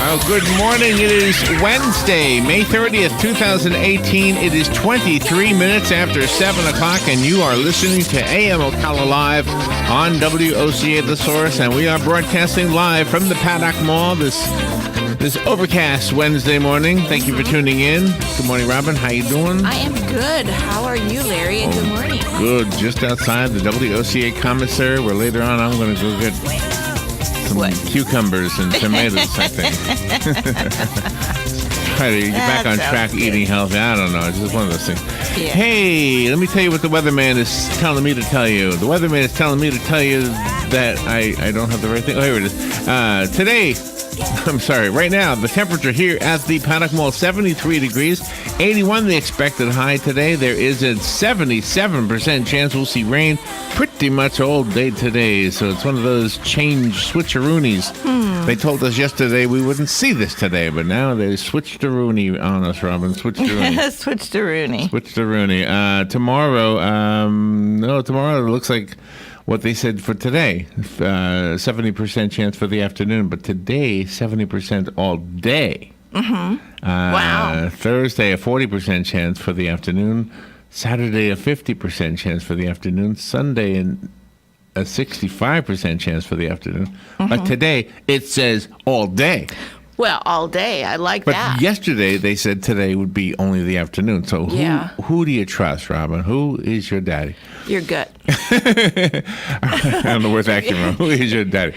Oh, good morning. It is Wednesday, May 30th, 2018. It is 23 minutes after 7 o'clock, and you are listening to AM Ocala Live on WOCA The Source, and we are broadcasting live from the Paddock Mall this overcast Wednesday morning. Thank you for tuning in. Good morning, Robin. How you doing? I am good. How are you, Larry? And good morning. Good. Just outside the WOCA commissary, where later on I'm going to go get some cucumbers and tomatoes, I think. Try to get back on track eating healthy. I don't know. It's just one of those things. Yeah. Hey, let me tell you what the weatherman is telling me to tell you. The weatherman is telling me to tell you that I don't have the right thing. Oh, here it is. Today, right now, the temperature here at the Paddock Mall, 73 degrees, 81 the expected high today. There is a 77% chance we'll see rain pretty much all day today. So it's one of those switcheroonies. They told us yesterday we wouldn't see this today, but now they switched the Rooney on us, Robin. Switched the Rooney. Switched the Rooney. Tomorrow it looks like what they said for today, 70% chance for the afternoon, but today, 70% all day. Mm-hmm. Wow. Thursday, a 40% chance for the afternoon. Saturday, a 50% chance for the afternoon. Sunday, a 65% chance for the afternoon. Mm-hmm. But today, it says all day. Well, all day. I like that. But yesterday, they said today would be only the afternoon. So who do you trust, Robin? Who is your daddy? Your gut. I don't know where that came from. Who is your daddy?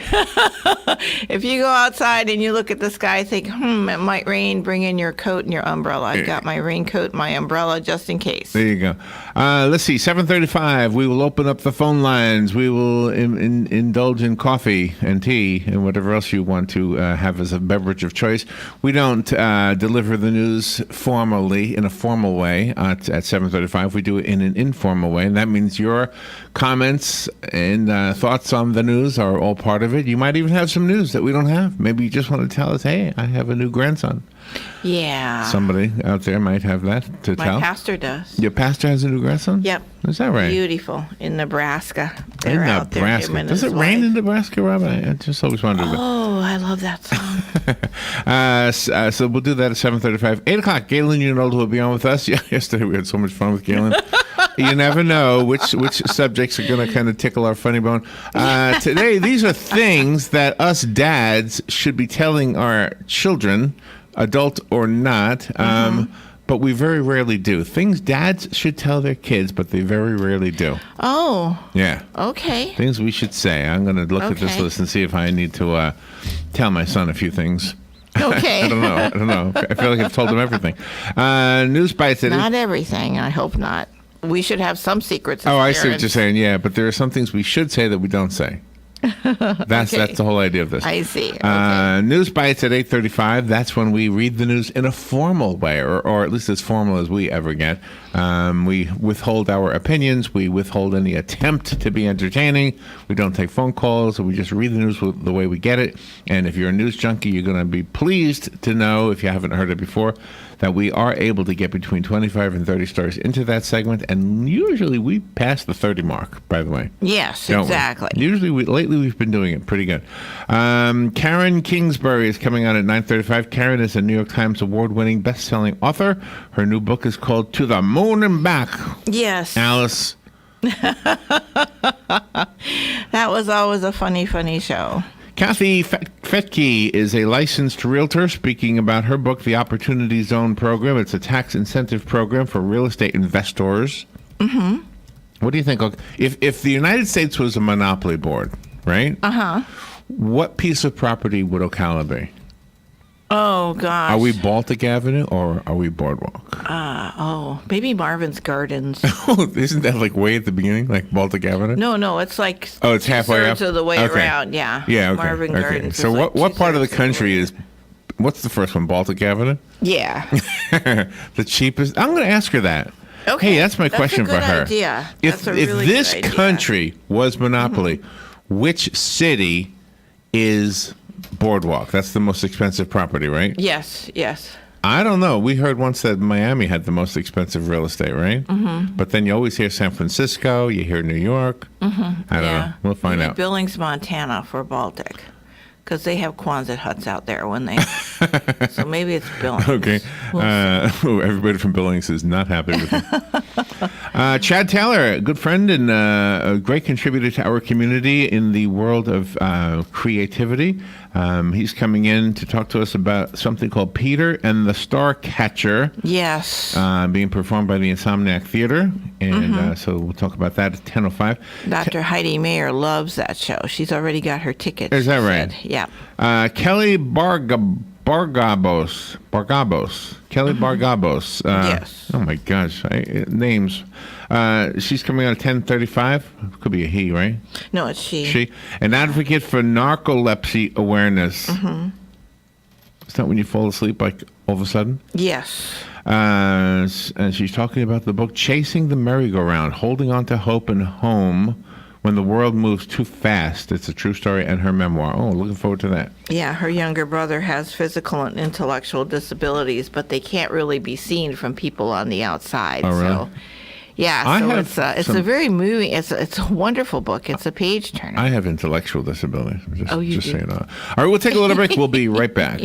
If you go outside and you look at the sky, think, it might rain, bring in your coat and your umbrella. I got my raincoat, my umbrella, just in case. There you go. Let's see, 7:35. We will open up the phone lines. We will indulge in coffee and tea and whatever else you want to have as a beverage of choice. We don't deliver the news formally in a formal way at 7:35. We do it in an informal way, and that means your comments and thoughts on the news are all part of it. You might even have some news that we don't have. Maybe you just want to tell us, hey, I have a new grandson. Yeah. Somebody out there might have that to tell. My pastor does. Your pastor has a new grandson? Yep. Is that right? Beautiful. In Nebraska. They're out Nebraska. There, does it rain in Nebraska, Robin? I just always wondered. Oh, I love that song. So we'll do that at 7:35. 8 o'clock, Galen Unolda will be on with us. Yeah, yesterday we had so much fun with Galen. You never know which subjects are going to kind of tickle our funny bone. Today, these are things that us dads should be telling our children, adult or not, but we very rarely do. Things dads should tell their kids, but they very rarely do. Oh. Yeah. Okay. Things we should say. I'm going to look at this list and see if I need to tell my son a few things. Okay. I don't know. I feel like I've told him everything. News bites today. Not everything. I hope not. We should have some secrets. Oh, I see what you're saying. Yeah, but there are some things we should say that we don't say. That's the whole idea of this. I see. Okay. News bites at 8:35. That's when we read the news in a formal way, or at least as formal as we ever get. We withhold our opinions. We withhold any attempt to be entertaining. We don't take phone calls. We just read the news the way we get it. And if you're a news junkie, you're going to be pleased to know, if you haven't heard it before, that we are able to get between 25 and 30 stories into that segment, and usually we pass the 30 mark, by the way. Yes, exactly. Usually, lately we've been doing it pretty good. Karen Kingsbury is coming on at 9:35. Karen is a New York Times award-winning, best-selling author. Her new book is called To the Moon and Back. Yes. Alice. That was always a funny show. Kathy Fetke is a licensed realtor speaking about her book, The Opportunity Zone Program. It's a tax incentive program for real estate investors. Mm-hmm. What do you think? If the United States was a monopoly board, right? Uh-huh. What piece of property would Ocala be? Oh, gosh. Are we Baltic Avenue or are we Boardwalk? Maybe Marvin's Gardens. Isn't that like way at the beginning, like Baltic Avenue? No, it's like it's halfway up of the way around. Yeah. Yeah. Okay. Marvin Gardens. So what part of the country is? What's the first one? Baltic Avenue? Yeah. The cheapest. I'm going to ask her that. Okay. Hey, that's my question for her. Idea. If this country was monopoly, which city is Boardwalk? That's the most expensive property, right? Yes. I don't know. We heard once that Miami had the most expensive real estate, right? Mm-hmm. But then you always hear San Francisco, you hear New York. Mm-hmm. I don't know. We'll find out. Billings, Montana for Baltic, because they have Quonset huts out there when they. So maybe it's Billings. Okay. Everybody from Billings is not happy with it. Chad Taylor, a good friend and a great contributor to our community in the world of creativity. He's coming in to talk to us about something called Peter and the Star Catcher. Yes. Being performed by the Insomniac Theater. And so we'll talk about that at 10:05. Dr. Heidi Mayer loves that show. She's already got her tickets. Is that right? Yeah. Kelly Bargabos. Kelly Bargabos. Yes. Oh, my gosh. Names. She's coming on at 10:35. Could be a he, right? No, it's she. She. An advocate for narcolepsy awareness. Mm-hmm. Is that when you fall asleep, like, all of a sudden? Yes. And she's talking about the book, Chasing the Merry-Go-Round, Holding On to Hope and Home When the World Moves Too Fast. It's a true story and her memoir. Oh, looking forward to that. Yeah, her younger brother has physical and intellectual disabilities, but they can't really be seen from people on the outside. Oh, really? So, yeah, so it's a very moving, it's a wonderful book. It's a page turner. I have intellectual disabilities. You just do? saying. All right, we'll take a little break. We'll be right back.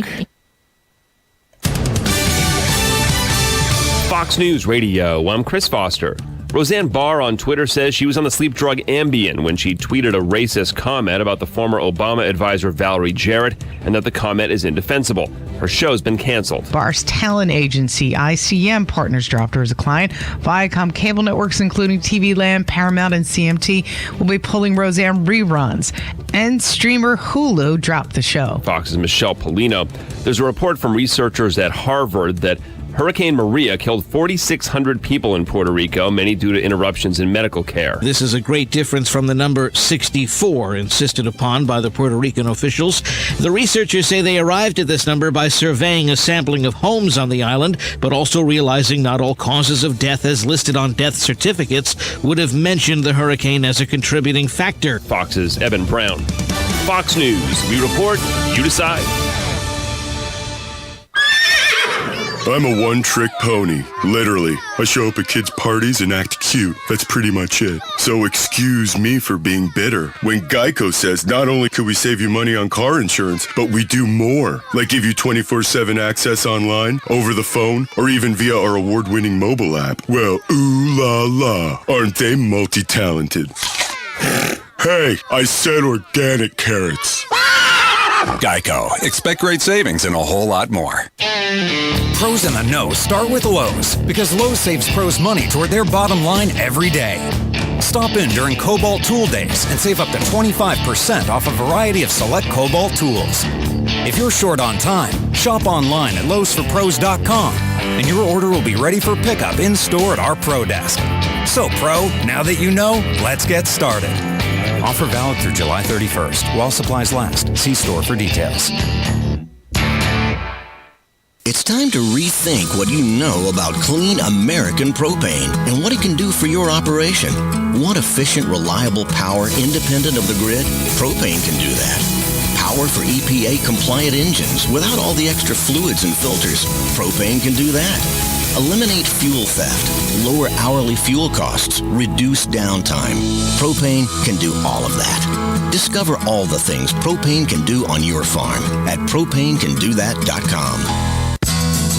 Fox News Radio, I'm Chris Foster. Roseanne Barr on Twitter says she was on the sleep drug Ambien when she tweeted a racist comment about the former Obama advisor Valerie Jarrett and that the comment is indefensible. Her show's been canceled. Barr's talent agency, ICM Partners, dropped her as a client. Viacom cable networks, including TV Land, Paramount, and CMT, will be pulling Roseanne reruns. And streamer Hulu dropped the show. Fox's Michelle Polino. There's a report from researchers at Harvard that Hurricane Maria killed 4,600 people in Puerto Rico, many due to interruptions in medical care. This is a great difference from the number 64 insisted upon by the Puerto Rican officials. The researchers say they arrived at this number by surveying a sampling of homes on the island, but also realizing not all causes of death as listed on death certificates would have mentioned the hurricane as a contributing factor. Fox's Evan Brown. Fox News. We report, you decide. I'm a one-trick pony, literally. I show up at kids' parties and act cute. That's pretty much it. So excuse me for being bitter. When Geico says not only could we save you money on car insurance, but we do more. Like give you 24/7 access online, over the phone, or even via our award-winning mobile app. Well, ooh la la, aren't they multi-talented? Hey, I said organic carrots. Geico. Expect great savings and a whole lot more. Pros in the know start with Lowe's, because Lowe's saves pros money toward their bottom line every day. Stop in during Cobalt Tool Days and save up to 25% off a variety of select Cobalt tools. If you're short on time, shop online at lowesforpros.com and your order will be ready for pickup in store at our Pro Desk. So, Pro, now that you know, let's get started. Offer valid through July 31st while supplies last. See store for details. It's time to rethink what you know about clean American propane and what it can do for your operation. Want efficient, reliable power independent of the grid? Propane can do that. Power for EPA-compliant engines without all the extra fluids and filters? Propane can do that. Eliminate fuel theft, lower hourly fuel costs, reduce downtime. Propane can do all of that. Discover all the things propane can do on your farm at propanecandoThat.com.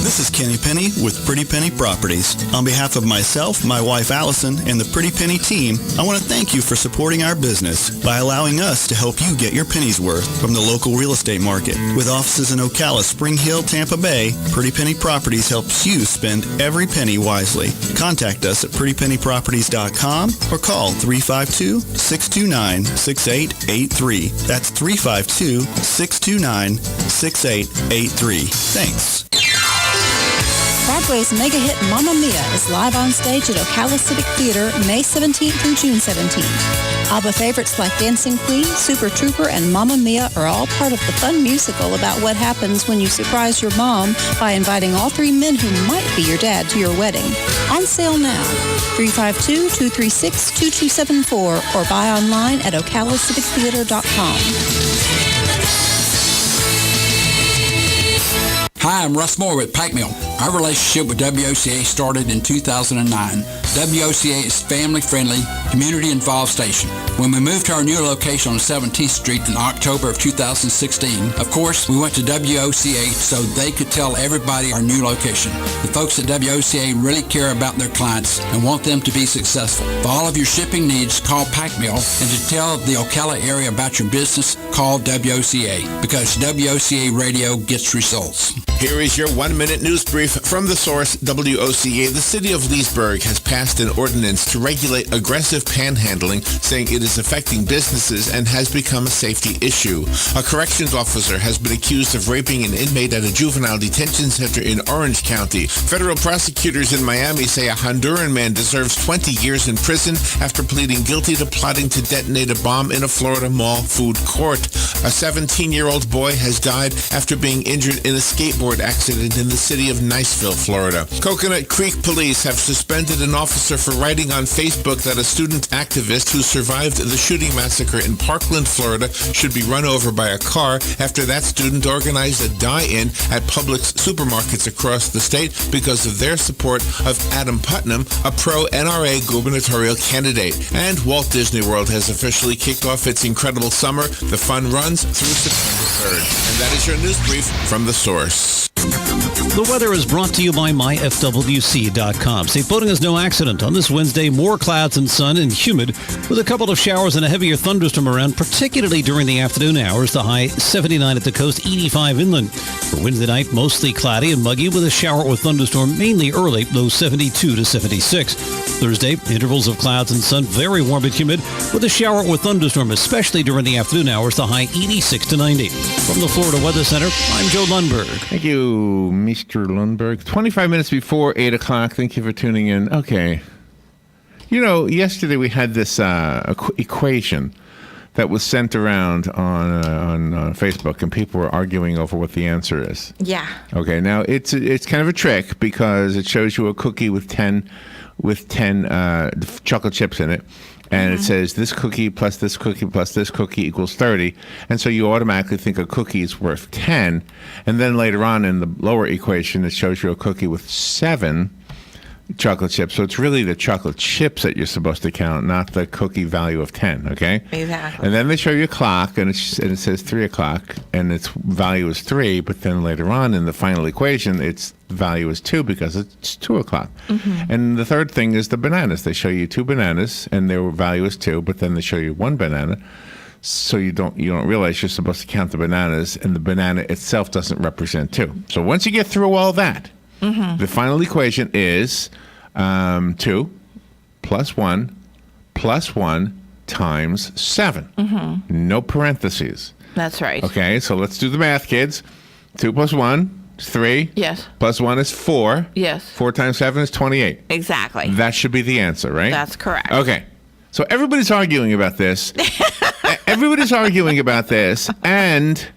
This is Kenny Penny with Pretty Penny Properties. On behalf of myself, my wife Allison, and the Pretty Penny team, I want to thank you for supporting our business by allowing us to help you get your penny's worth from the local real estate market. With offices in Ocala, Spring Hill, Tampa Bay, Pretty Penny Properties helps you spend every penny wisely. Contact us at prettypennyproperties.com or call 352-629-6883. That's 352-629-6883. Thanks. Broadway's mega hit Mamma Mia is live on stage at Ocala Civic Theater May 17th through June 17th. ABBA favorites like Dancing Queen, Super Trooper, and Mamma Mia are all part of the fun musical about what happens when you surprise your mom by inviting all three men who might be your dad to your wedding. On sale now. 352-236-2274 or buy online at OcalaCivicTheater.com. Hi, I'm Russ Moore with Pike Mill. Our relationship with WOCA started in 2009. WOCA is family-friendly, community-involved station. When we moved to our new location on 17th Street in October of 2016, of course, we went to WOCA so they could tell everybody our new location. The folks at WOCA really care about their clients and want them to be successful. For all of your shipping needs, call Pike Mill, and to tell the Ocala area about your business, call WOCA, because WOCA radio gets results. Here is your 1-minute news brief from the source, WOCA. The city of Leesburg has passed an ordinance to regulate aggressive panhandling, saying it is affecting businesses and has become a safety issue. A corrections officer has been accused of raping an inmate at a juvenile detention center in Orange County. Federal prosecutors in Miami say a Honduran man deserves 20 years in prison after pleading guilty to plotting to detonate a bomb in a Florida mall food court. A 17-year-old boy has died after being injured in a skateboard accident in the city of Niceville, Florida. Coconut Creek police have suspended an officer for writing on Facebook that a student activist who survived the shooting massacre in Parkland, Florida, should be run over by a car after that student organized a die-in at Publix supermarkets across the state because of their support of Adam Putnam, a pro-NRA gubernatorial candidate. And Walt Disney World has officially kicked off its incredible summer. The fun runs through September 3rd. And that is your news brief from the source. The weather is brought to you by myfwc.com. Safe boating is no accident. On this Wednesday, more clouds and sun and humid with a couple of showers and a heavier thunderstorm around, particularly during the afternoon hours. The high 79 at the coast, 85 inland. For Wednesday night, mostly cloudy and muggy with a shower or thunderstorm mainly early, low 72 to 76. Thursday, intervals of clouds and sun, very warm and humid with a shower or thunderstorm, especially during the afternoon hours. The high 86 to 90. From the Florida Weather Center, I'm Joe Lundberg. Thank you, Mr. Lundberg. 25 minutes before 8 o'clock. Thank you for tuning in. Okay. You know, yesterday we had this equation that was sent around on Facebook, and people were arguing over what the answer is. Yeah. Okay. Now it's kind of a trick because it shows you a cookie with 10 chocolate chips in it. And it says this cookie plus this cookie plus this cookie equals 30. And so you automatically think a cookie is worth 10. And then later on in the lower equation, it shows you a cookie with 7 chocolate chips. So it's really the chocolate chips that you're supposed to count, not the cookie value of 10, okay? Exactly. And then they show you a clock, and it says 3 o'clock, and its value is 3. But then later on in the final equation, its value is 2 because it's 2 o'clock. Mm-hmm. And the third thing is the bananas. They show you 2 bananas, and their value is 2, but then they show you 1 banana. So you don't realize you're supposed to count the bananas, and the banana itself doesn't represent 2. So once you get through all that, the final equation is 2 plus 1 plus 1 times 7. No parentheses. That's right. Okay, so let's do the math, kids. 2 plus 1 is 3. Yes. Plus 1 is 4. Yes. 4 times 7 is 28. Exactly. That should be the answer, right? That's correct. Okay. So everybody's arguing about this. Everybody's arguing about this. And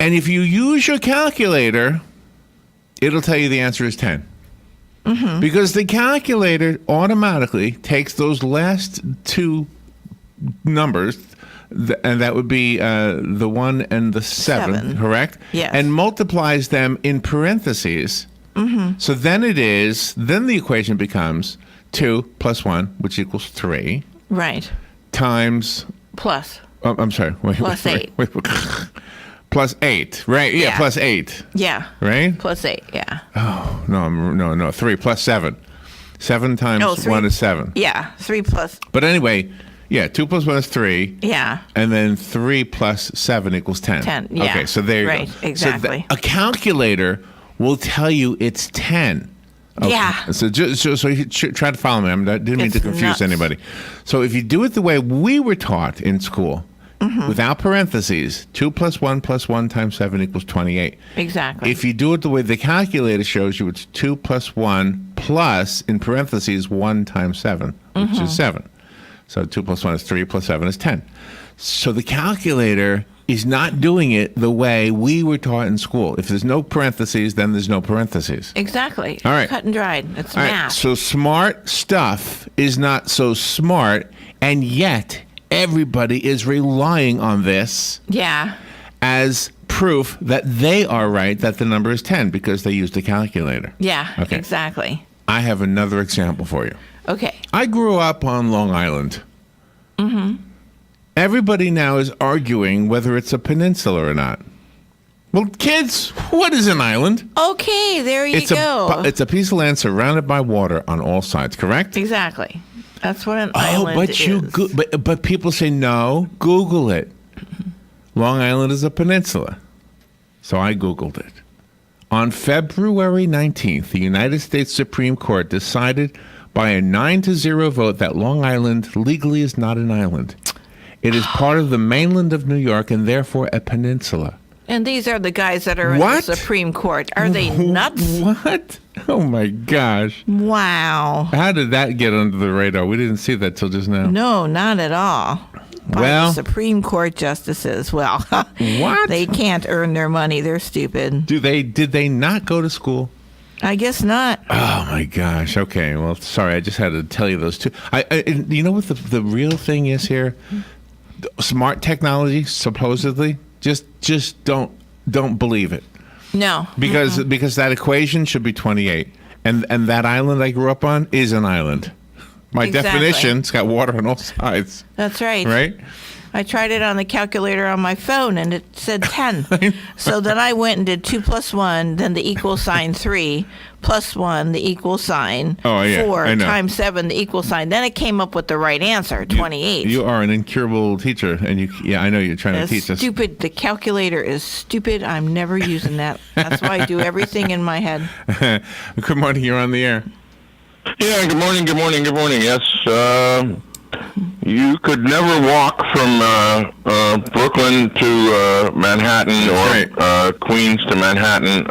if you use your calculator, it'll tell you the answer is 10. Because the calculator automatically takes those last 2 numbers, and that would be the 1 and the 7, correct? Yes. And multiplies them in parentheses. So then the equation becomes 2 plus 1, which equals 3. Right. Times. Plus. Oh, I'm sorry. Plus 8. Wait. Plus 8, right? Yeah, plus 8. Yeah. Right? Plus 8, yeah. Oh, no. 3 plus 7. 7 times 1 is 7. Yeah, 3 plus. But anyway, yeah, 2 plus 1 is 3. Yeah. And then 3 plus 7 equals 10. 10, yeah. Okay, so there you go. Right, exactly. So a calculator will tell you it's 10. Okay. Yeah. So you try to follow me. I didn't mean to confuse nuts. anybody. So if you do it the way we were taught in school, without parentheses, 2 plus 1 times 7 equals 28. Exactly. If you do it the way the calculator shows you, it's 2 plus 1 plus, in parentheses, 1 times 7, which is 7. So 2 plus 1 is 3, plus 7 is 10. So the calculator is not doing it the way we were taught in school. If there's no parentheses, then there's no parentheses. Exactly. All right. Cut and dried. It's All math. right. So smart stuff is not so smart, and yet everybody is relying on this Yeah. as proof that they are right that the number is 10 because they used a calculator. Yeah, Okay. exactly. I have another example for you. Okay. I grew up on Long Island. Mm-hmm. Everybody now is arguing whether it's a peninsula or not. Well, kids, what is an island? Okay, there you go. It's a piece of land surrounded by water on all sides, correct? Exactly. That's what an island is. But people say no. Google it. Long Island is a peninsula. So I Googled it. On February 19th, the United States Supreme Court decided by a 9-0 vote that Long Island legally is not an island. It is part of the mainland of New York and therefore a peninsula. And these are the guys that are in the Supreme Court. Are they nuts? What? Oh, my gosh. Wow. How did that get under the radar? We didn't see that till just now. No, not at all. By the Supreme Court justices. Well, what? They can't earn their money. They're stupid. Did they not go to school? I guess not. Oh, my gosh. Okay. Well, sorry. I just had to tell you those two. You know what the real thing is here? Smart technology, supposedly. Just don't believe it. No. Because that equation should be 28. And that island I grew up on is an island. By definition, it's got water on all sides. That's right. Right? I tried it on the calculator on my phone, and it said 10. So then I went and did 2 + 1, then the equal sign 3, + 1, the equal sign 4, times 7, the equal sign. Then it came up with the right answer, 28. You are an incurable teacher, and I know you're trying to teach us. Stupid. The calculator is stupid. I'm never using that. That's why I do everything in my head. Good morning. You're on the air. Yeah, good morning. Yes, you could never walk from Brooklyn to Manhattan or Queens to Manhattan.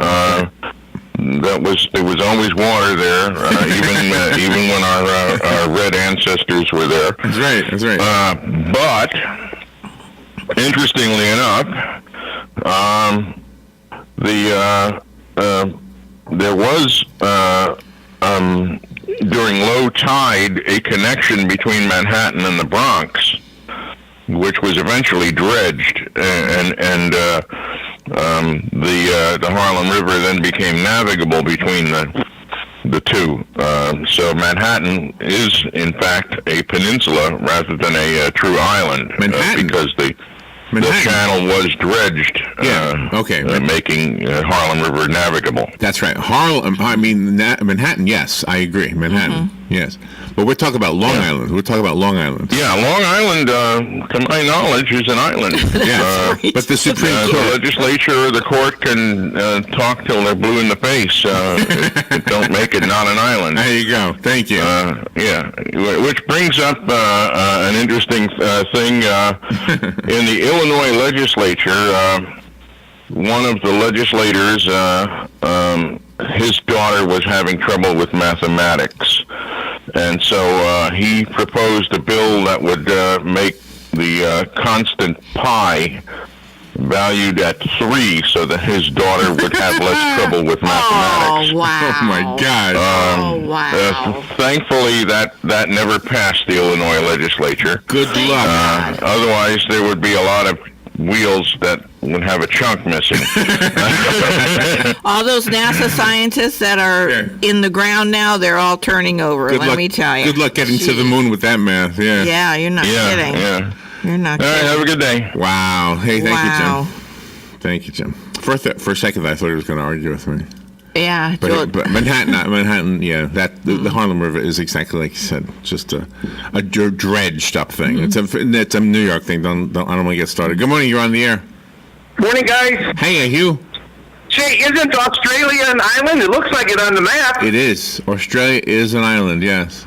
There was always water there, even when our red ancestors were there. That's right. But interestingly enough, there was during low tide a connection between Manhattan and the Bronx, which was eventually dredged, and the Harlem River then became navigable between the two. So Manhattan is in fact a peninsula rather than a true island, because the channel was dredged, making Harlem River navigable. That's right. Manhattan, yes, I agree. Manhattan, yes. But we're talking about Long Island. Yeah, Long Island, to my knowledge, is an island. But the Supreme Court. The legislature or the court can talk till they're blue in the face. Don't make it not an island. There you go. Thank you. Which brings up an interesting thing. In the Illinois legislature, one of the legislators, his daughter was having trouble with mathematics. And so he proposed a bill that would make the constant pi valued at 3 so that his daughter would have less trouble with mathematics. Oh, wow. Oh, my God. Wow. Thankfully, that never passed the Illinois legislature. Good luck. Otherwise, there would be a lot of wheels that would have a chunk missing. All those NASA scientists that are in the ground now, they're all turning over, let me tell you. Good luck getting to the moon with that math. Yeah, you're not kidding. Yeah. You're not kidding. All right, have a good day. Wow. Hey, thank you, Jim. Thank you, Jim. For a second, I thought he was going to argue with me. Yeah. But Manhattan, yeah, the Harlem River is exactly like you said, just a dredged up thing. It's a New York thing. I don't want to get started. Good morning. You're on the air. Morning, guys. Hey, Hugh. Say, isn't Australia an island? It looks like it on the map. It is. Australia is an island, yes.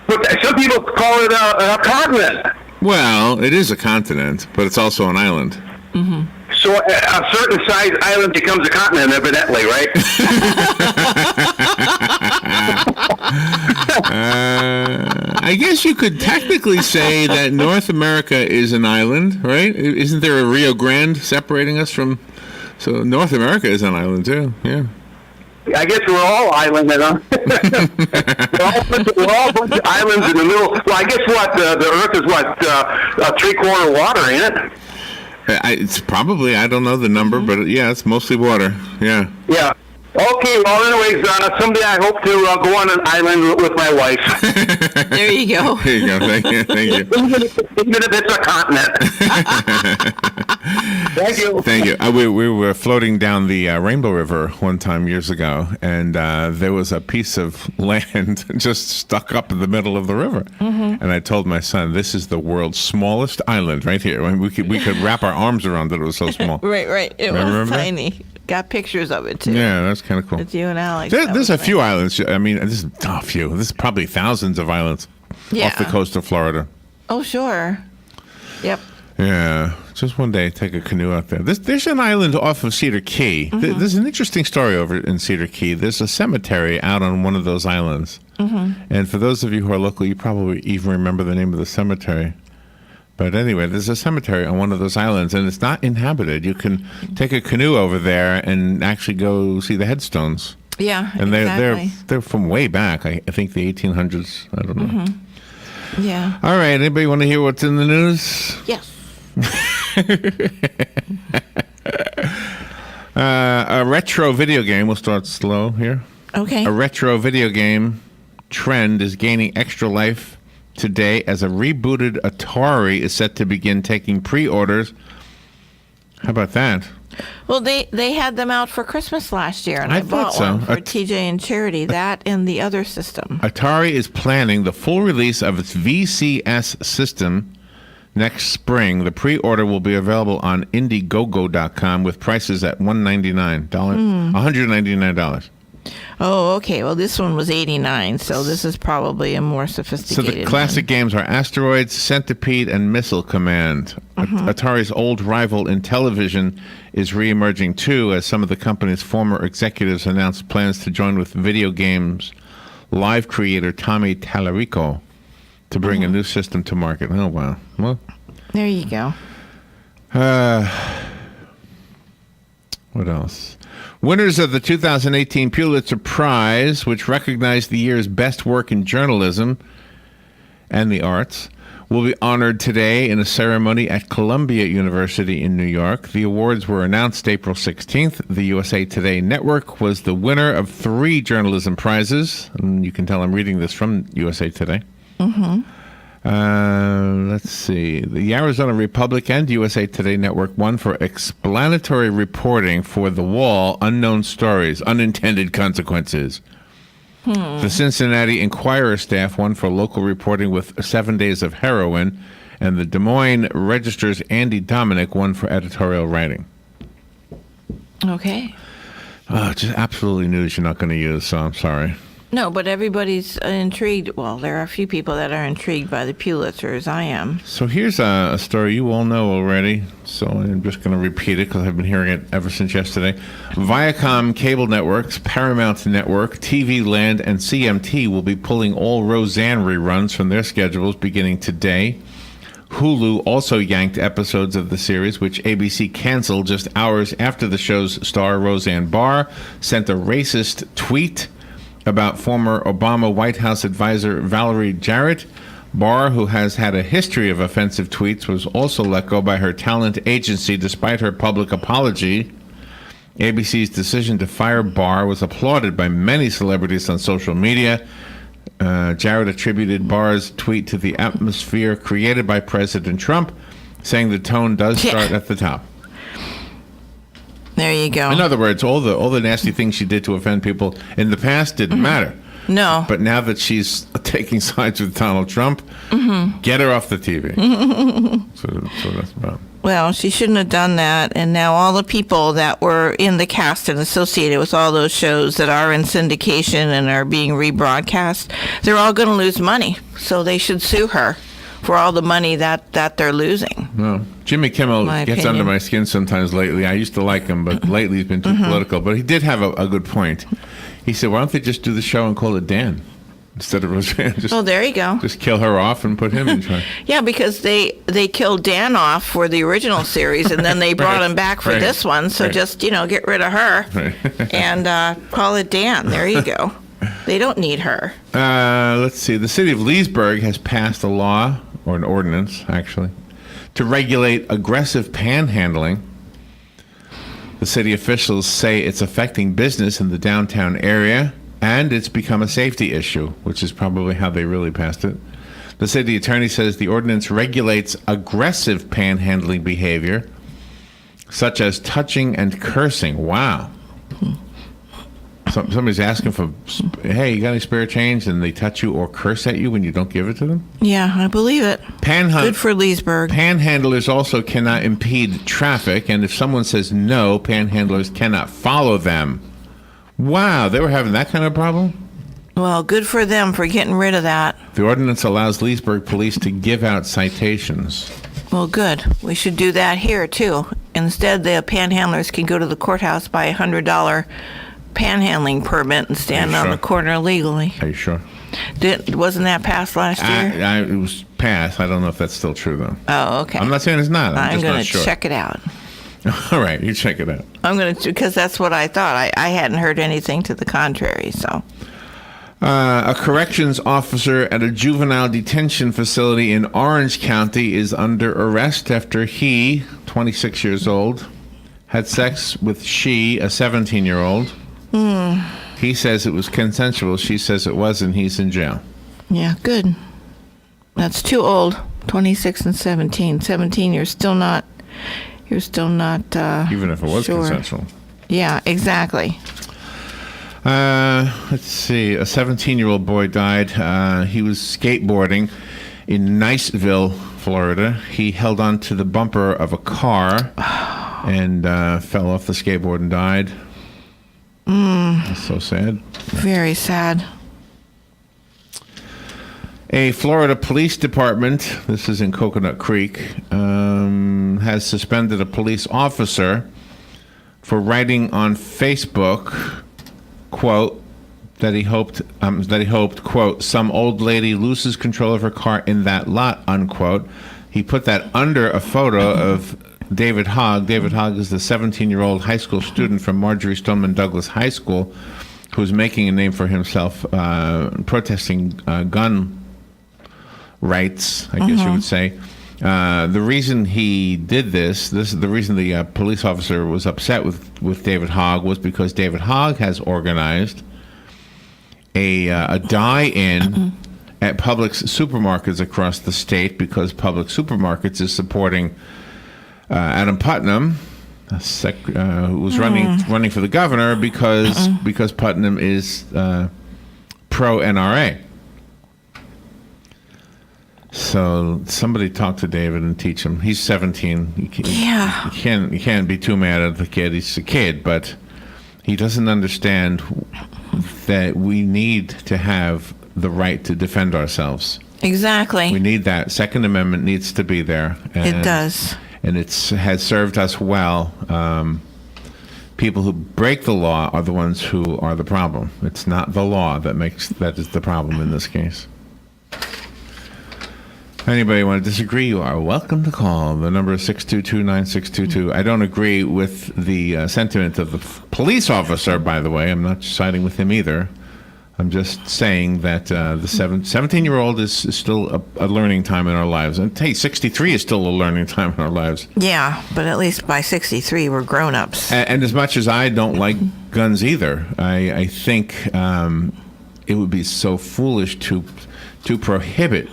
But some people call it a continent. Well, it is a continent, but it's also an island. Mm-hmm. So a certain size island becomes a continent, evidently, right? I guess you could technically say that North America is an island, right? Isn't there a Rio Grande separating us from... So North America is an island, too, yeah. I guess we're all island, we're all a bunch of islands in the middle. Well, I guess the Earth is 3/4 water, ain't it? It's probably, I don't know the number, but yeah, it's mostly water. Yeah. Yeah. Okay, well, anyways, someday I hope to go on an island with my wife. There you go. There you go. Thank you. Even if it's a continent. Thank you. Thank you. We were floating down the Rainbow River one time years ago, and there was a piece of land just stuck up in the middle of the river. Mm-hmm. And I told my son, "This is the world's smallest island right here." We could wrap our arms around it. It was so small. Right. It was tiny. That? Got pictures of it, too. Yeah, that's kind of cool. It's you and Alex. There's a few islands. I mean, this is a few. This is probably thousands of islands off the coast of Florida. Oh, sure. Yep. Yeah. Just one day, take a canoe out there. There's an island off of Cedar Key. Mm-hmm. There's an interesting story over in Cedar Key. There's a cemetery out on one of those islands. Mm-hmm. And for those of you who are local, you probably even remember the name of the cemetery. But anyway, there's a cemetery on one of those islands, and it's not inhabited. You can take a canoe over there and actually go see the headstones. Yeah, and exactly. they're from way back. I think the 1800s. I don't know. Mm-hmm. Yeah. All right. Anybody want to hear what's in the news? Yes. A retro video game. We'll start slow here. Okay. A retro video game trend is gaining extra life today as a rebooted Atari is set to begin taking pre-orders. How about that? Well, they had them out for Christmas last year, and I bought one for TJ and Charity, that and the other system. Atari is planning the full release of its VCS system next spring. The pre-order will be available on Indiegogo.com with prices at $199. Oh, okay. Well, this one was $89, so this is probably a more sophisticated So the classic games are Asteroids, Centipede, and Missile Command. Mm-hmm. Atari's old rival in television is reemerging too, as some of the company's former executives announced plans to join with video games live creator Tommy Tallarico to bring a new system to market. Oh, wow. Well, there you go. What else? Winners of the 2018 Pulitzer Prize, which recognized the year's best work in journalism and the arts, will be honored today in a ceremony at Columbia University in New York. The awards were announced April 16th. The USA Today Network was the winner of 3 journalism prizes. And you can tell I'm reading this from USA Today. Mm-hmm. Let's see. The Arizona Republic and USA Today Network won for explanatory reporting for The Wall, Unknown Stories, Unintended Consequences. The Cincinnati Enquirer staff won for local reporting with 7 Days of Heroin, and the Des Moines Register's Andy Dominic won for editorial writing. Okay. Just absolutely news you're not going to use, so I'm sorry. No, but everybody's intrigued. Well, there are a few people that are intrigued by the Pulitzers. I am. So here's a story you all know already, so I'm just going to repeat it because I've been hearing it ever since yesterday. Viacom cable networks, Paramount Network, TV Land, and CMT will be pulling all Roseanne reruns from their schedules beginning today. Hulu also yanked episodes of the series, which ABC canceled just hours after the show's star, Roseanne Barr, sent a racist tweet about former Obama White House advisor Valerie Jarrett. Barr, who has had a history of offensive tweets, was also let go by her talent agency despite her public apology. ABC's decision to fire Barr was applauded by many celebrities on social media. Jarrett attributed Barr's tweet to the atmosphere created by President Trump, saying the tone does start at the top. There you go. In other words, all the nasty things she did to offend people in the past didn't matter. No. But now that she's taking sides with Donald Trump, get her off the TV. So that's about it. Well, she shouldn't have done that. And now all the people that were in the cast and associated with all those shows that are in syndication and are being rebroadcast, they're all going to lose money. So they should sue her for all the money that they're losing. No. Jimmy Kimmel gets under my skin sometimes lately. I used to like him, but lately he's been too political. But he did have a good point. He said, why don't they just do the show and call it Dan instead of Roseanne? There you go. Just kill her off and put him in charge. Yeah, because they killed Dan off for the original series, and then they brought him back for this one. So just, get rid of her and call it Dan. There you go. They don't need her. Let's see. The city of Leesburg has passed a law, or an ordinance, actually, to regulate aggressive panhandling. The city officials say it's affecting business in the downtown area, and it's become a safety issue, which is probably how they really passed it. The city attorney says the ordinance regulates aggressive panhandling behavior, such as touching and cursing. Wow. Somebody's asking for, hey, you got any spare change? And they touch you or curse at you when you don't give it to them? Yeah, I believe it. Good for Leesburg. Panhandlers also cannot impede traffic, and if someone says no, panhandlers cannot follow them. Wow, they were having that kind of problem? Well, good for them for getting rid of that. The ordinance allows Leesburg police to give out citations. Well, good. We should do that here, too. Instead, the panhandlers can go to the courthouse, buy a $100 panhandling permit and stand on the corner legally. Are you sure? Wasn't that passed last year? It was passed. I don't know if that's still true, though. Oh, okay. I'm not saying it's not. I'm just going not to sure. check it out. All right, you check it out. I'm going to, because that's what I thought. I hadn't heard anything to the contrary, so. A corrections officer at a juvenile detention facility in Orange County is under arrest after he, 26 years old, had sex with she, a 17-year-old. He says it was consensual. She says it wasn't. He's in jail. Yeah, good. That's too old. 26 and 17. 17, you're still not. Even if it was sure. consensual. Yeah, exactly. Let's see. A 17-year-old boy died. He was skateboarding in Niceville, Florida. He held on to the bumper of a car and fell off the skateboard and died. That's so sad. Very sad. A Florida police department, this is in Coconut Creek, has suspended a police officer for writing on Facebook, quote, that he hoped, quote, some old lady loses control of her car in that lot, unquote. He put that under a photo of David Hogg. David Hogg is the 17-year-old high school student from Marjorie Stoneman Douglas High School who's making a name for himself protesting gun rights, I guess you would say. The reason he did this is the reason the police officer was upset with David Hogg was because David Hogg has organized a die-in at Publix supermarkets across the state because Publix supermarkets is supporting Adam Putnam, who was running for the governor because Putnam is pro-NRA. So somebody talk to David and teach him. He's 17. You can't be too mad at the kid. He's a kid, but he doesn't understand that we need to have the right to defend ourselves. Exactly. We need that. Second Amendment needs to be there. It does. And it has served us well. People who break the law are the ones who are the problem. It's not the law that is the problem in this case. Anybody want to disagree, you are welcome to call. The number is 622-9622. I don't agree with the sentiment of the police officer, by the way. I'm not siding with him either. I'm just saying that the 17-year-old is still a learning time in our lives. And hey, 63 is still a learning time in our lives. Yeah, but at least by 63, we're grown-ups. And as much as I don't like guns either, I think it would be so foolish to prohibit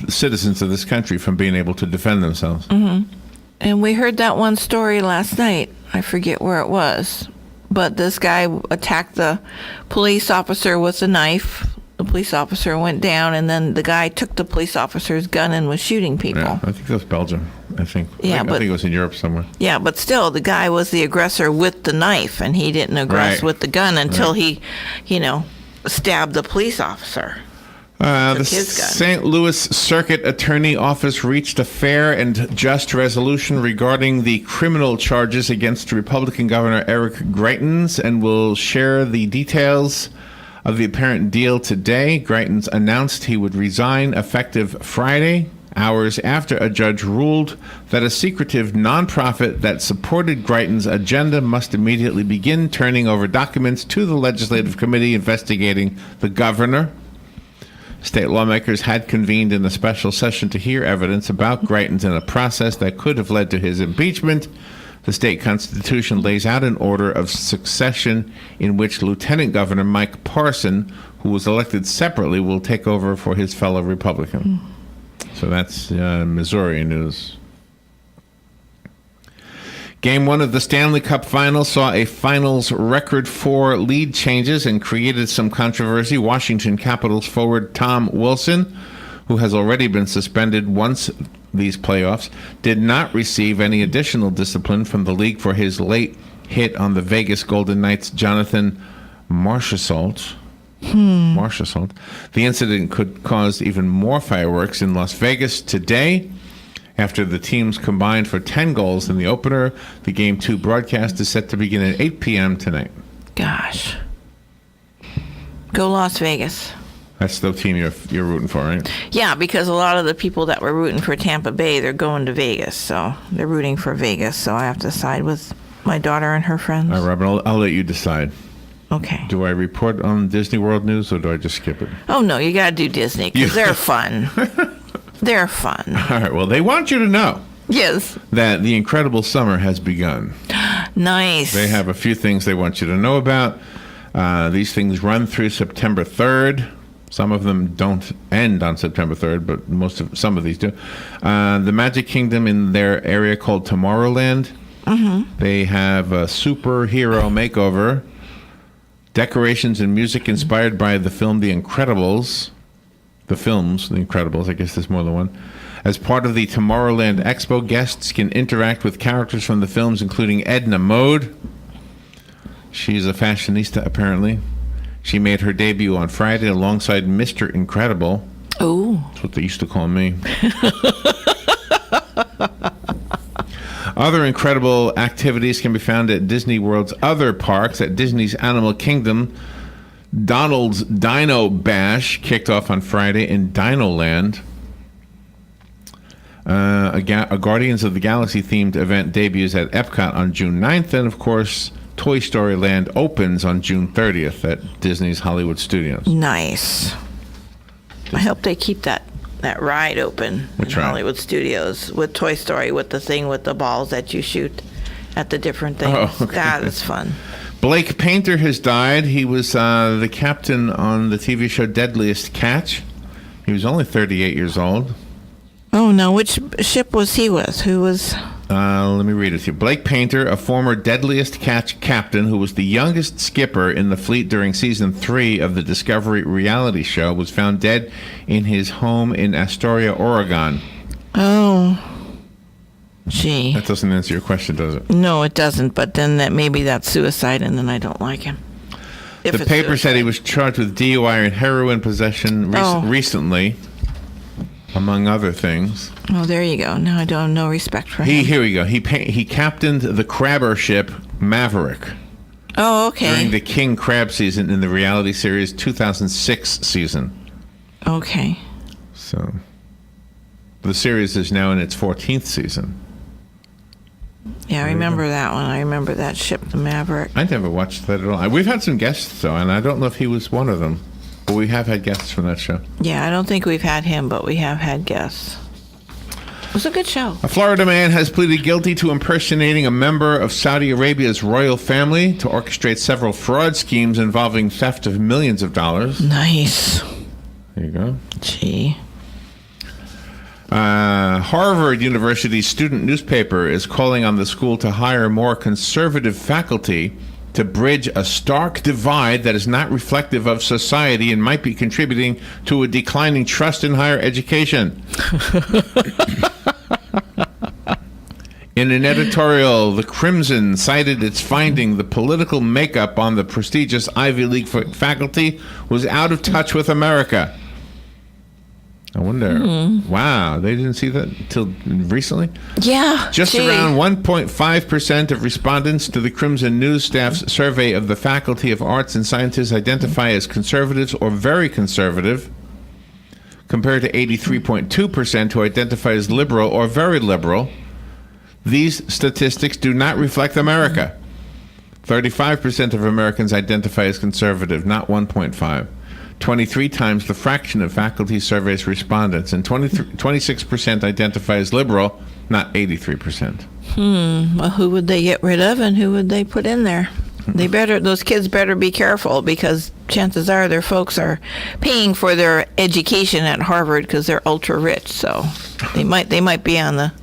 citizens of this country from being able to defend themselves. And we heard that one story last night. I forget where it was. But this guy attacked the police officer with a knife. The police officer went down, and then the guy took the police officer's gun and was shooting people. Yeah, I think that was Belgium, I think. Yeah, I think it was in Europe somewhere. Yeah, but still, the guy was the aggressor with the knife, and he didn't aggress with the gun until he, stabbed the police officer. The St. Louis Circuit Attorney Office reached a fair and just resolution regarding the criminal charges against Republican Governor Eric Greitens and will share the details of the apparent deal today. Greitens announced he would resign effective Friday, hours after a judge ruled that a secretive nonprofit that supported Greitens' agenda must immediately begin turning over documents to the legislative committee investigating the governor. State lawmakers had convened in a special session to hear evidence about Greitens in a process that could have led to his impeachment. The state constitution lays out an order of succession in which Lieutenant Governor Mike Parson, who was elected separately, will take over for his fellow Republican. So that's Missouri news. Game 1 of the Stanley Cup Final saw a finals record 4 lead changes and created some controversy. Washington Capitals forward Tom Wilson, who has already been suspended once these playoffs, did not receive any additional discipline from the league for his late hit on the Vegas Golden Knights' Jonathan Marchessault. The incident could cause even more fireworks in Las Vegas today. After the teams combined for 10 goals in the opener, the Game 2 broadcast is set to begin at 8 p.m. tonight. Gosh. Go Las Vegas. That's the team you're rooting for, right? Yeah, because a lot of the people that were rooting for Tampa Bay, they're going to Vegas. So they're rooting for Vegas. So I have to side with my daughter and her friends. All right, Robin, I'll let you decide. Okay. Do I report on Disney World news or do I just skip it? Oh, no, you got to do Disney because they're fun. They're fun. All right, well, they want you to know. Yes. That the incredible summer has begun. Nice. They have a few things they want you to know about. These things run through September 3rd. Some of them don't end on September 3rd, but some of these do. The Magic Kingdom in their area called Tomorrowland. Mm-hmm. They have a superhero makeover. Decorations and music inspired by the film The Incredibles. The films, The Incredibles, I guess there's more than one. As part of the Tomorrowland Expo, guests can interact with characters from the films, including Edna Mode. She's a fashionista, apparently. She made her debut on Friday alongside Mr. Incredible. Oh. That's what they used to call me. Other incredible activities can be found at Disney World's other parks. At Disney's Animal Kingdom, Donald's Dino Bash kicked off on Friday in Dinoland. A Guardians of the Galaxy themed event debuts at Epcot on June 9th. And, of course, Toy Story Land opens on June 30th at Disney's Hollywood Studios. Nice. I hope they keep that ride open in Hollywood Studios with Toy Story, with the thing with the balls that you shoot at the different things. Oh, okay. That is fun. Blake Painter has died. He was the captain on the TV show Deadliest Catch. He was only 38 years old. Oh, no. Which ship was he with? Who was... Let me read it to you. Blake Painter, a former Deadliest Catch captain who was the youngest skipper in the fleet during season 3 of the Discovery reality show, was found dead in his home in Astoria, Oregon. Oh. Gee. That doesn't answer your question, does it? No, it doesn't. But then maybe that's suicide, and then I don't like him. The paper said he was charged with DUI and heroin possession recently, among other things. Oh, there you go. Now I don't have no respect for him. Here we go. He captained the crabber ship Maverick. Oh, okay. During the King Crab season in the reality series 2006 season. Okay. So, the series is now in its 14th season. Yeah, I remember that one. I remember that ship, the Maverick. I never watched that at all. We've had some guests, though, and I don't know if he was one of them. But we have had guests from that show. Yeah, I don't think we've had him, but we have had guests. It was a good show. A Florida man has pleaded guilty to impersonating a member of Saudi Arabia's royal family to orchestrate several fraud schemes involving theft of millions of dollars. Nice. There you go. Gee. Harvard University's student newspaper is calling on the school to hire more conservative faculty to bridge a stark divide that is not reflective of society and might be contributing to a declining trust in higher education. In an editorial, the Crimson cited its finding the political makeup on the prestigious Ivy League faculty was out of touch with America. I wonder. Wow, they didn't see that until recently? Yeah. Just around 1.5% of respondents to the Crimson News staff's survey of the Faculty of Arts and Sciences identify as conservatives or very conservative, compared to 83.2% who identify as liberal or very liberal. These statistics do not reflect America. 35% of Americans identify as conservative, not 1.5%. 23 times the fraction of faculty surveys respondents, and 26% identify as liberal, not 83%. Well, who would they get rid of and who would they put in there? Those kids better be careful, because chances are their folks are paying for their education at Harvard because they're ultra rich. So they might be on the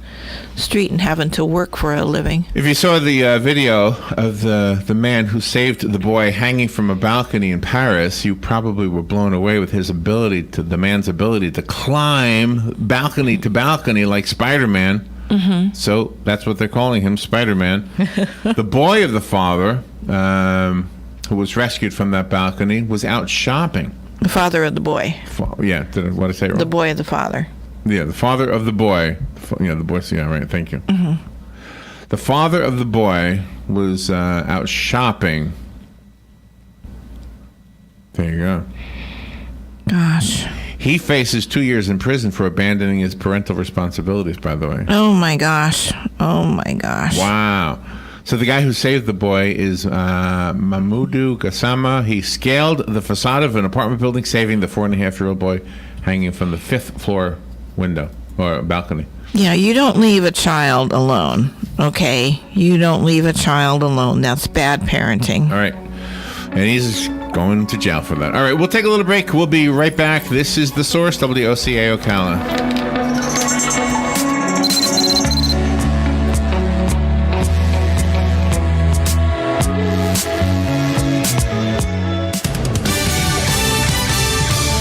street and having to work for a living. If you saw the video of the man who saved the boy hanging from a balcony in Paris, you probably were blown away with the man's ability to climb balcony to balcony like Spider-Man. Mm-hmm. So that's what they're calling him, Spider-Man. The boy of the father, who was rescued from that balcony, was out shopping. The father of the boy. What did I say wrong? The boy of the father. Yeah, the father of the boy. The boy. Yeah, right. Thank you. Mm-hmm. The father of the boy was out shopping. There you go. Gosh. He faces 2 years in prison for abandoning his parental responsibilities, by the way. Oh, my gosh. Wow. So the guy who saved the boy is Mamoudou Gassama. He scaled the facade of an apartment building, saving the 4.5-year-old boy hanging from the 5th floor window or balcony. Yeah, you don't leave a child alone, okay? You don't leave a child alone. That's bad parenting. All right. And he's going to jail for that. All right, we'll take a little break. We'll be right back. This is The Source, WOCA Ocala.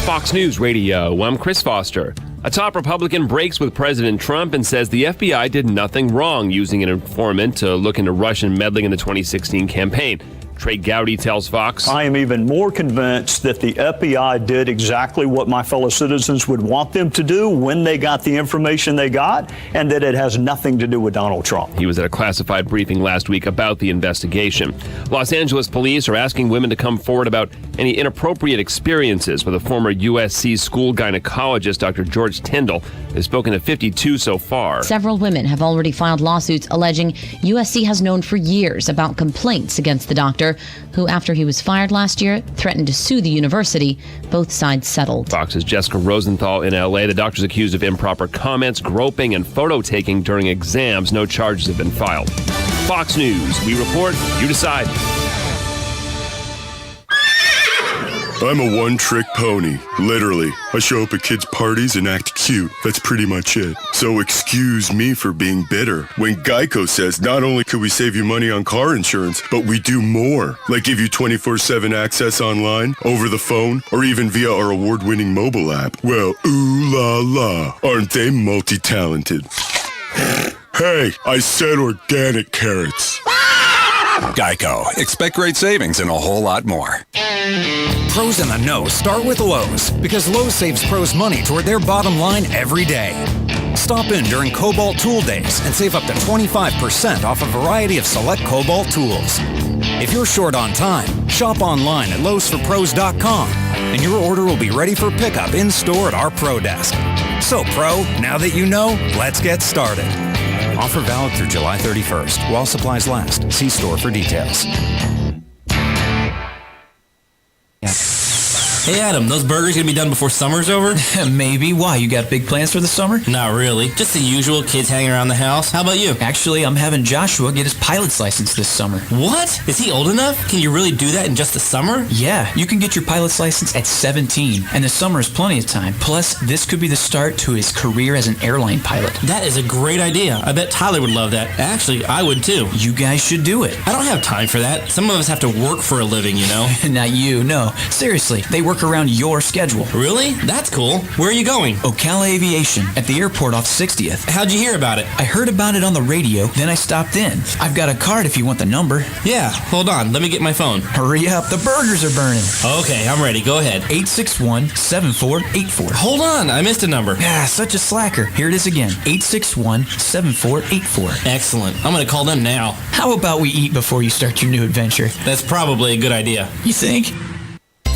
Fox News Radio, I'm Chris Foster. A top Republican breaks with President Trump and says the FBI did nothing wrong using an informant to look into Russian meddling in the 2016 campaign. Trey Gowdy tells Fox, I am even more convinced that the FBI did exactly what my fellow citizens would want them to do when they got the information they got, and that it has nothing to do with Donald Trump. He was at a classified briefing last week about the investigation. Los Angeles police are asking women to come forward about any inappropriate experiences with a former USC school gynecologist, Dr. George Tyndall. They've spoken to 52 so far. Several women have already filed lawsuits alleging USC has known for years about complaints against the doctor, who, after he was fired last year, threatened to sue the university. Both sides settled. Fox's Jessica Rosenthal in L.A. The doctor's accused of improper comments, groping, and photo taking during exams. No charges have been filed. Fox News. We report, you decide. I'm a one-trick pony, literally. I show up at kids' parties and act cute. That's pretty much it. So excuse me for being bitter when Geico says not only could we save you money on car insurance, but we do more, like give you 24/7 access online, over the phone, or even via our award-winning mobile app. Well, ooh la la, aren't they multi-talented? Hey, I said organic carrots. Geico. Expect great savings and a whole lot more. Pros in the know start with Lowe's, because Lowe's saves pros money toward their bottom line every day. Stop in during Cobalt Tool Days and save up to 25% off a variety of select Cobalt tools. If you're short on time, shop online at lowesforpros.com and your order will be ready for pickup in store at our Pro Desk. So, Pro, now that you know, let's get started. Offer valid through July 31st while supplies last. See store for details. Hey Adam, those burgers gonna be done before summer's over? Maybe. Why? You got big plans for the summer? Not really. Just the usual, kids hanging around the house. How about you? Actually, I'm having Joshua get his pilot's license this summer. What? Is he old enough? Can you really do that in just the summer? Yeah, you can get your pilot's license at 17, and the summer is plenty of time. Plus, this could be the start to his career as an airline pilot. That is a great idea. I bet Tyler would love that. Actually, I would too. You guys should do it. I don't have time for that. Some of us have to work for a living, you know? Not you, no. Seriously, they work around your schedule. Really? That's cool. Where are you going? Ocala Aviation, at the airport off 60th. How'd you hear about it? I heard about it on the radio, then I stopped in. I've got a card if you want the number. Yeah, hold on. Let me get my phone. Hurry up, the burgers are burning. Okay, I'm ready. Go ahead. 861-7484. Hold on, I missed a number. Yeah, such a slacker. Here it is again. 861-7484. Excellent. I'm going to call them now. How about we eat before you start your new adventure? That's probably a good idea. You think?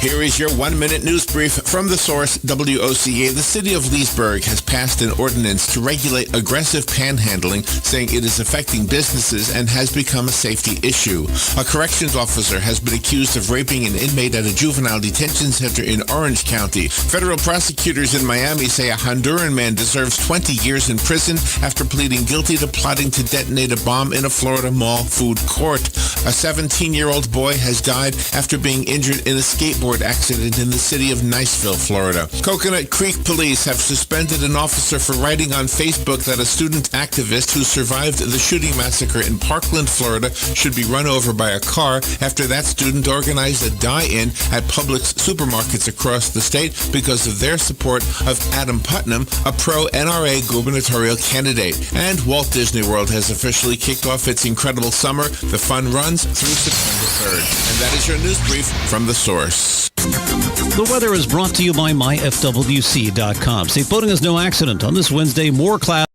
Here is your 1-minute news brief from the source, WOCA. The city of Leesburg has passed an ordinance to regulate aggressive panhandling, saying it is affecting businesses and has become a safety issue. A corrections officer has been accused of raping an inmate at a juvenile detention center in Orange County. Federal prosecutors in Miami say a Honduran man deserves 20 years in prison after pleading guilty to plotting to detonate a bomb in a Florida mall food court. A 17-year-old boy has died after being injured in a skateboard accident in the city of Niceville, Florida. Coconut Creek police have suspended an officer for writing on Facebook that a student activist who survived the shooting massacre in Parkland, Florida, should be run over by a car after that student organized a die-in at Publix supermarkets across the state because of their support of Adam Putnam, a pro-NRA gubernatorial candidate. And Walt Disney World has officially kicked off its incredible summer. The fun runs through September 3rd. And that is your news brief from the source. The weather is brought to you by myfwc.com. Safe boating is no accident. On this Wednesday, more clouds.